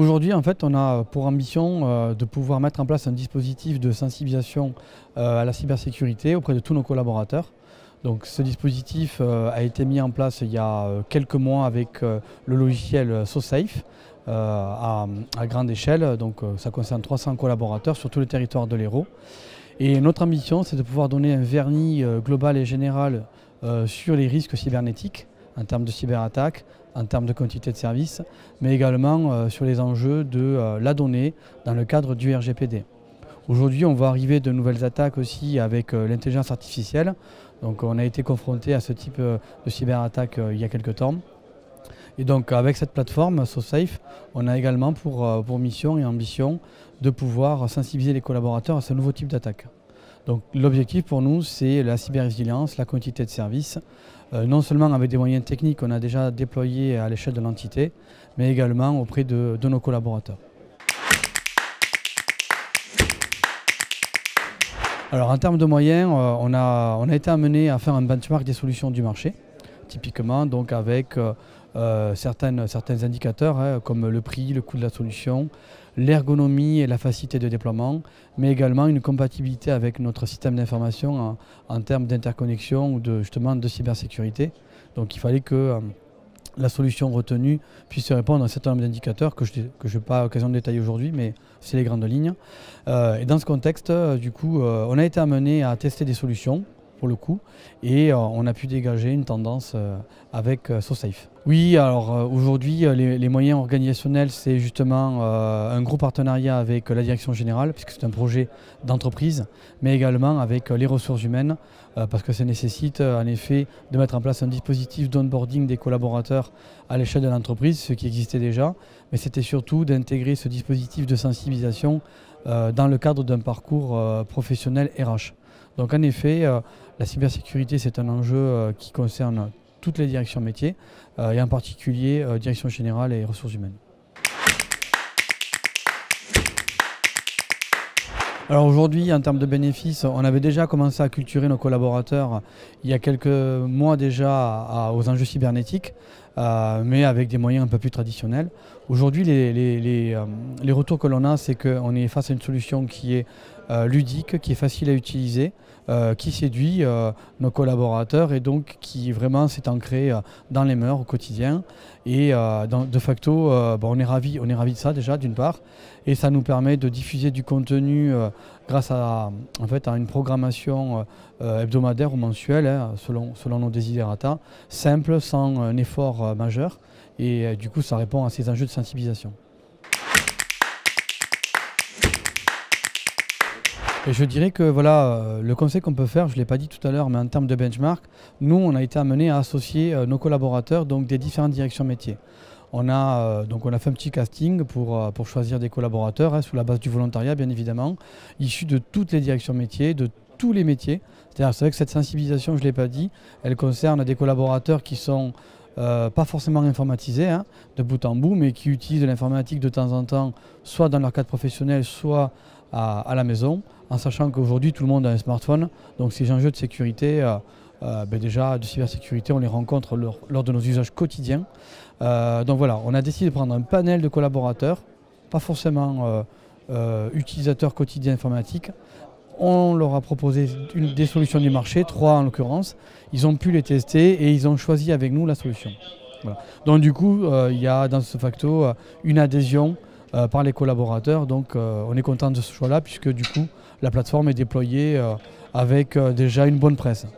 Aujourd'hui, en fait, on a pour ambition de pouvoir mettre en place un dispositif de sensibilisation à la cybersécurité auprès de tous nos collaborateurs. Donc, ce dispositif a été mis en place il y a quelques mois avec le logiciel SoSafe à grande échelle. Donc, ça concerne 300 collaborateurs sur tout le territoire de l'Hérault. Et notre ambition, c'est de pouvoir donner un vernis global et général sur les risques cybernétiques en termes de cyberattaques, en termes de quantité de services, mais également sur les enjeux de la donnée dans le cadre du RGPD. Aujourd'hui, on va arriver de nouvelles attaques aussi avec l'intelligence artificielle. Donc on a été confronté à ce type de cyberattaque il y a quelques temps. Et donc avec cette plateforme SoSafe, on a également pour mission et ambition de pouvoir sensibiliser les collaborateurs à ce nouveau type d'attaque. Donc l'objectif pour nous, c'est la cyber-résilience, la quantité de services, non seulement avec des moyens techniques qu'on a déjà déployés à l'échelle de l'entité, mais également auprès de nos collaborateurs. Alors en termes de moyens, on a été amené à faire un benchmark des solutions du marché, typiquement donc avec certains indicateurs comme le prix, le coût de la solution, l'ergonomie et la facilité de déploiement, mais également une compatibilité avec notre système d'information en termes d'interconnexion ou justement de cybersécurité. Donc il fallait que la solution retenue puisse répondre à un certain nombre d'indicateurs que je n'ai pas l'occasion de détailler aujourd'hui, mais c'est les grandes lignes. Et dans ce contexte, du coup, on a été amené à tester des solutions pour le coup, et on a pu dégager une tendance avec SoSafe. Oui, alors aujourd'hui, les moyens organisationnels, c'est justement un gros partenariat avec la direction générale, puisque c'est un projet d'entreprise, mais également avec les ressources humaines, parce que ça nécessite en effet de mettre en place un dispositif d'onboarding des collaborateurs à l'échelle de l'entreprise, ce qui existait déjà, mais c'était surtout d'intégrer ce dispositif de sensibilisation dans le cadre d'un parcours professionnel RH. Donc en effet, la cybersécurité, c'est un enjeu qui concerne toutes les directions métiers, et en particulier direction générale et ressources humaines. Alors aujourd'hui, en termes de bénéfices, on avait déjà commencé à culturer nos collaborateurs il y a quelques mois déjà aux enjeux cybernétiques, mais avec des moyens un peu plus traditionnels. Aujourd'hui, les retours que l'on a, c'est qu'on est face à une solution qui est ludique, qui est facile à utiliser, qui séduit nos collaborateurs et donc qui vraiment s'est ancré dans les mœurs au quotidien. Et de facto, on est ravis de ça déjà d'une part, et ça nous permet de diffuser du contenu grâce à une programmation hebdomadaire ou mensuelle, selon nos desiderata, simple, sans un effort majeur, et du coup ça répond à ces enjeux de sensibilisation. Et je dirais que voilà, le conseil qu'on peut faire, je ne l'ai pas dit tout à l'heure, mais en termes de benchmark, nous on a été amenés à associer nos collaborateurs donc, des différentes directions métiers. On a fait un petit casting pour choisir des collaborateurs, sous la base du volontariat bien évidemment, issus de toutes les directions métiers, de tous les métiers. C'est-à-dire c'est vrai que cette sensibilisation, je ne l'ai pas dit, elle concerne des collaborateurs qui sont pas forcément informatisés de bout en bout, mais qui utilisent l'informatique de temps en temps, soit dans leur cadre professionnel, soit à la maison, en sachant qu'aujourd'hui tout le monde a un smartphone, donc ces enjeux de sécurité, déjà de cybersécurité, on les rencontre lors de nos usages quotidiens. Donc voilà, on a décidé de prendre un panel de collaborateurs, pas forcément utilisateurs quotidiens informatiques. On leur a proposé des solutions du marché, 3 en l'occurrence. Ils ont pu les tester et ils ont choisi avec nous la solution. Voilà. Donc du coup, il y a dans ce facto une adhésion par les collaborateurs. Donc on est content de ce choix-là puisque du coup, la plateforme est déployée avec déjà une bonne presse.